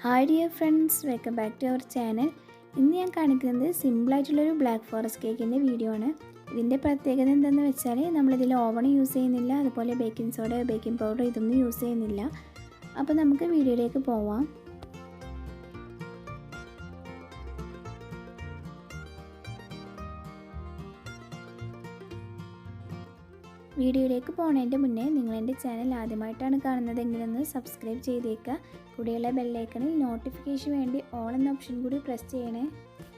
Hi dear friends, welcome back to our channel. ഇന്ന് ഞാൻ കാണിക്കുന്നത് സിമ്പിളായിട്ടുള്ളൊരു ബ്ലാക്ക് ഫോറസ്റ്റ് കേക്കിൻ്റെ വീഡിയോ ആണ്. ഇതിൻ്റെ പ്രത്യേകത എന്താണെന്ന് വെച്ചാൽ നമ്മളിതിൽ ഓവൺ യൂസ് ചെയ്യുന്നില്ല, അതുപോലെ ബേക്കിംഗ് സോഡ, ബേക്കിംഗ് പൗഡർ ഇതൊന്നും യൂസ് ചെയ്യുന്നില്ല. അപ്പോൾ നമുക്ക് വീഡിയോയിലേക്ക് പോവാം. വീഡിയോയിലേക്ക് പോകുന്നതിൻ്റെ മുന്നേ നിങ്ങൾ എൻ്റെ ചാനൽ ആദ്യമായിട്ടാണ് കാണുന്നതെങ്കിലൊന്ന് സബ്സ്ക്രൈബ് ചെയ്തേക്കുക. കൂടെയുള്ള ബെല്ലൈക്കണിൽ നോട്ടിഫിക്കേഷൻ വേണ്ടി ഓൾ എന്ന ഓപ്ഷൻ കൂടി പ്രസ് ചെയ്യണേ.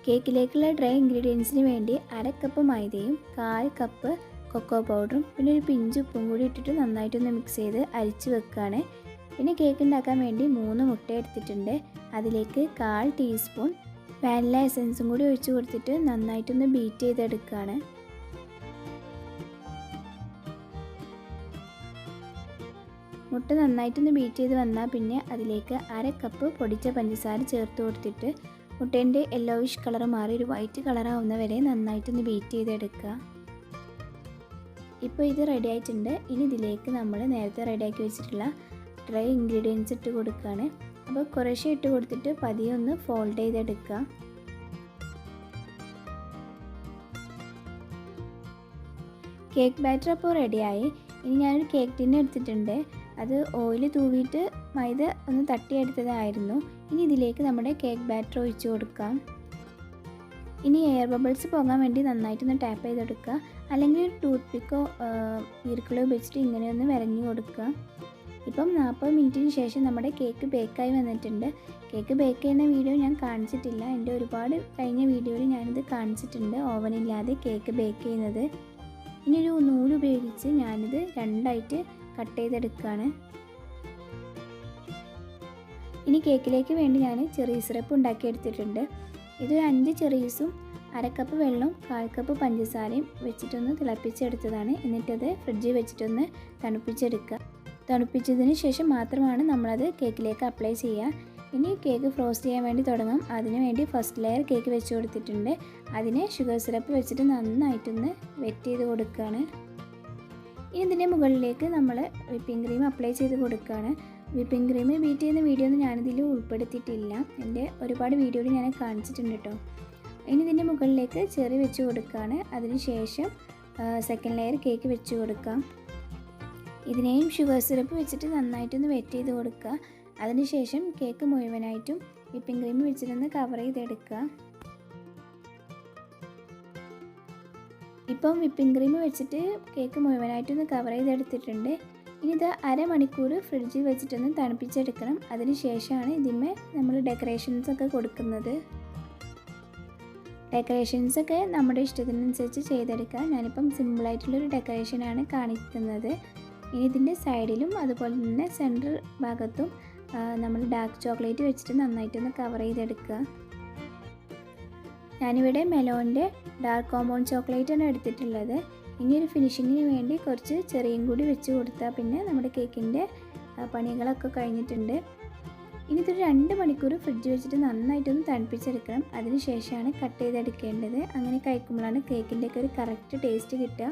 കേക്കിലേക്കുള്ള ഡ്രൈ ഇൻഗ്രീഡിയൻസിന് വേണ്ടി 1/2 കപ്പ് മൈദയും 1/4 കപ്പ് കൊക്കോ പൗഡറും പിന്നെ ഒരു പിഞ്ച് ഉപ്പും കൂടി ഇട്ടിട്ട് നന്നായിട്ടൊന്ന് മിക്സ് ചെയ്ത് അരിച്ച് വെക്കുകയാണ്. പിന്നെ കേക്ക് ഉണ്ടാക്കാൻ വേണ്ടി 3 മുട്ട എടുത്തിട്ടുണ്ട്. അതിലേക്ക് 1/4 ടീസ്പൂൺ വാനില എസൻസും കൂടി ഒഴിച്ച് കൊടുത്തിട്ട് നന്നായിട്ടൊന്ന് ബീറ്റ് ചെയ്തെടുക്കുകയാണ്. മുട്ട നന്നായിട്ടൊന്ന് ബീറ്റ് ചെയ്ത് വന്നാൽ പിന്നെ അതിലേക്ക് 1/2 കപ്പ് പൊടിച്ച പഞ്ചസാര ചേർത്ത് കൊടുത്തിട്ട് മുട്ടേൻ്റെ യെല്ലോയിഷ് കളർ മാറി ഒരു വൈറ്റ് കളറാവുന്ന വരെ നന്നായിട്ടൊന്ന് ബീറ്റ് ചെയ്തെടുക്കുക. ഇപ്പോൾ ഇത് റെഡി ആയിട്ടുണ്ട്. ഇനി ഇതിലേക്ക് നമ്മൾ നേരത്തെ റെഡിയാക്കി വെച്ചിട്ടുള്ള ഡ്രൈ ഇൻഗ്രീഡിയൻസ് ഇട്ട് കൊടുക്കുകയാണ്. അപ്പോൾ കുറേശ്ശെ ഇട്ട് കൊടുത്തിട്ട് പതിയെ ഒന്ന് ഫോൾഡ് ചെയ്തെടുക്കുക. കേക്ക് ബാറ്റർ അപ്പോൾ റെഡിയായി. ഇനി ഞാനൊരു കേക്ക് ടിന്ന് എടുത്തിട്ടുണ്ട്. അത് ഓയിൽ തൂവിയിട്ട് മൈദ ഒന്ന് തട്ടിയെടുത്തതായിരുന്നു. ഇനി ഇതിലേക്ക് നമ്മുടെ കേക്ക് ബാറ്റർ ഒഴിച്ച് കൊടുക്കാം. ഇനി എയർ ബബിൾസ് പോകാൻ വേണ്ടി നന്നായിട്ടൊന്ന് ടാപ്പ് ചെയ്തെടുക്കുക. അല്ലെങ്കിൽ ഒരു ടൂത്ത് പിക്കോ ഈർക്കിളോ ഉപയോഗിച്ചിട്ട് ഇങ്ങനെയൊന്ന് വരഞ്ഞു കൊടുക്കുക. ഇപ്പം 40 മിനിറ്റിന് ശേഷം നമ്മുടെ കേക്ക് ബേക്കായി വന്നിട്ടുണ്ട്. കേക്ക് ബേക്ക് ചെയ്യുന്ന വീഡിയോ ഞാൻ കാണിച്ചിട്ടില്ല. എൻ്റെ ഒരുപാട് കഴിഞ്ഞ വീഡിയോയിൽ ഞാനിത് കാണിച്ചിട്ടുണ്ട്, ഓവനില്ലാതെ കേക്ക് ബേക്ക് ചെയ്യുന്നത്. ഇനി ഒരു നൂല് ഉപയോഗിച്ച് ഞാനിത് രണ്ടായിട്ട് കട്ട് ചെയ്തെടുക്കുകയാണ്. ഇനി കേക്കിലേക്ക് വേണ്ടി ഞാൻ ചെറിയ സിറപ്പ് ഉണ്ടാക്കിയെടുത്തിട്ടുണ്ട്. ഇതൊരു 5 ചെറീസും 1/2 കപ്പ് വെള്ളവും 1/4 കപ്പ് പഞ്ചസാരയും വെച്ചിട്ടൊന്ന് തിളപ്പിച്ചെടുത്തതാണ്. എന്നിട്ടത് ഫ്രിഡ്ജിൽ വെച്ചിട്ടൊന്ന് തണുപ്പിച്ചെടുക്കുക. തണുപ്പിച്ചതിന് ശേഷം മാത്രമാണ് നമ്മളത് കേക്കിലേക്ക് അപ്ലൈ ചെയ്യുക. ഇനി കേക്ക് ഫ്രോസ്റ്റ് ചെയ്യാൻ വേണ്ടി തുടങ്ങാം. അതിന് വേണ്ടി ഫസ്റ്റ് ലെയർ കേക്ക് വെച്ച് കൊടുത്തിട്ടുണ്ട്. അതിനെ ഷുഗർ സിറപ്പ് വെച്ചിട്ട് നന്നായിട്ടൊന്ന് വെറ്റ് ചെയ്ത് കൊടുക്കുകയാണ്. ഇനി ഇതിൻ്റെ മുകളിലേക്ക് നമ്മൾ വിപ്പിംഗ് ക്രീം അപ്ലൈ ചെയ്ത് കൊടുക്കുകയാണ്. വിപ്പിംഗ് ക്രീം ബീറ്റ് ചെയ്യുന്ന വീഡിയോ ഒന്നും ഞാനിതിൽ ഉൾപ്പെടുത്തിയിട്ടില്ല. എൻ്റെ ഒരുപാട് വീഡിയോയിൽ ഞാൻ കാണിച്ചിട്ടുണ്ട് കേട്ടോ. ഇനി ഇതിൻ്റെ മുകളിലേക്ക് ചെറി വെച്ച് കൊടുക്കുകയാണ്. അതിനുശേഷം സെക്കൻഡ് ലെയർ കേക്ക് വെച്ച് കൊടുക്കാം. ഇതിനെയും ഷുഗർ സിറപ്പ് വെച്ചിട്ട് നന്നായിട്ടൊന്ന് വെറ്റ് ചെയ്ത് കൊടുക്കുക. അതിനുശേഷം കേക്ക് മുഴുവനായിട്ടും വിപ്പിംഗ് ക്രീം വെച്ചിട്ടൊന്ന് കവർ ചെയ്തെടുക്കുക. ഇപ്പം വിപ്പിംഗ് ക്രീം വെച്ചിട്ട് കേക്ക് മുഴുവനായിട്ടൊന്ന് കവർ ചെയ്തെടുത്തിട്ടുണ്ട്. ഇനി ഇത് 1/2 മണിക്കൂർ ഫ്രിഡ്ജിൽ വെച്ചിട്ടൊന്ന് തണുപ്പിച്ചെടുക്കണം. അതിനുശേഷമാണ് ഇതിന്മേ നമ്മൾ ഡെക്കറേഷൻസൊക്കെ കൊടുക്കുന്നത്. ഡെക്കറേഷൻസൊക്കെ നമ്മുടെ ഇഷ്ടത്തിനനുസരിച്ച് ചെയ്തെടുക്കാം. ഞാനിപ്പം സിമ്പിളായിട്ടുള്ളൊരു ഡെക്കറേഷനാണ് കാണിക്കുന്നത്. ഇനി ഇതിൻ്റെ സൈഡിലും അതുപോലെ തന്നെ സെൻറ്റർ ഭാഗത്തും നമ്മൾ ഡാർക്ക് ചോക്ലേറ്റ് വെച്ചിട്ട് നന്നായിട്ടൊന്ന് കവർ ചെയ്തെടുക്കുക. ഞാനിവിടെ മെലോൻ്റെ ഡാർക്ക് കോമ്പൗണ്ട് ചോക്ലേറ്റാണ് എടുത്തിട്ടുള്ളത്. ഇനി ഒരു ഫിനിഷിങ്ങിന് വേണ്ടി കുറച്ച് ചെറിയും കൂടി വെച്ച് കൊടുത്താൽ പിന്നെ നമ്മുടെ കേക്കിൻ്റെ പണികളൊക്കെ കഴിഞ്ഞിട്ടുണ്ട്. ഇനി ഇതൊരു 2 മണിക്കൂർ ഫ്രിഡ്ജ് വെച്ചിട്ട് നന്നായിട്ടൊന്ന് തണുപ്പിച്ചെടുക്കണം. അതിന് ശേഷമാണ് കട്ട് ചെയ്തെടുക്കേണ്ടത്. അങ്ങനെ കഴിക്കുമ്പോഴാണ് കേക്കിൻ്റെയൊക്കെ ഒരു കറക്റ്റ് ടേസ്റ്റ് കിട്ടുക.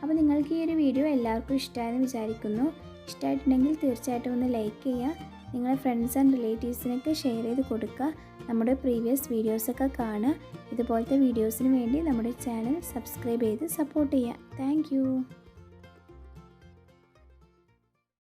അപ്പോൾ നിങ്ങൾക്ക് ഈ ഒരു വീഡിയോ എല്ലാവർക്കും ഇഷ്ടമായെന്ന് വിചാരിക്കുന്നു. ഇഷ്ടമായിട്ടുണ്ടെങ്കിൽ തീർച്ചയായിട്ടും ഒന്ന് ലൈക്ക് ചെയ്യുക. നിങ്ങളുടെ ഫ്രണ്ട്സ് ആൻഡ് റിലേറ്റീവ്സിനൊക്കെ ഷെയർ ചെയ്ത് കൊടുക്കുക. നമ്മുടെ പ്രീവിയസ് വീഡിയോസൊക്കെ കാണുക. ഇതുപോലത്തെ വീഡിയോസിന് വേണ്ടി നമ്മുടെ ചാനൽ സബ്സ്ക്രൈബ് ചെയ്ത് സപ്പോർട്ട് ചെയ്യുക. താങ്ക്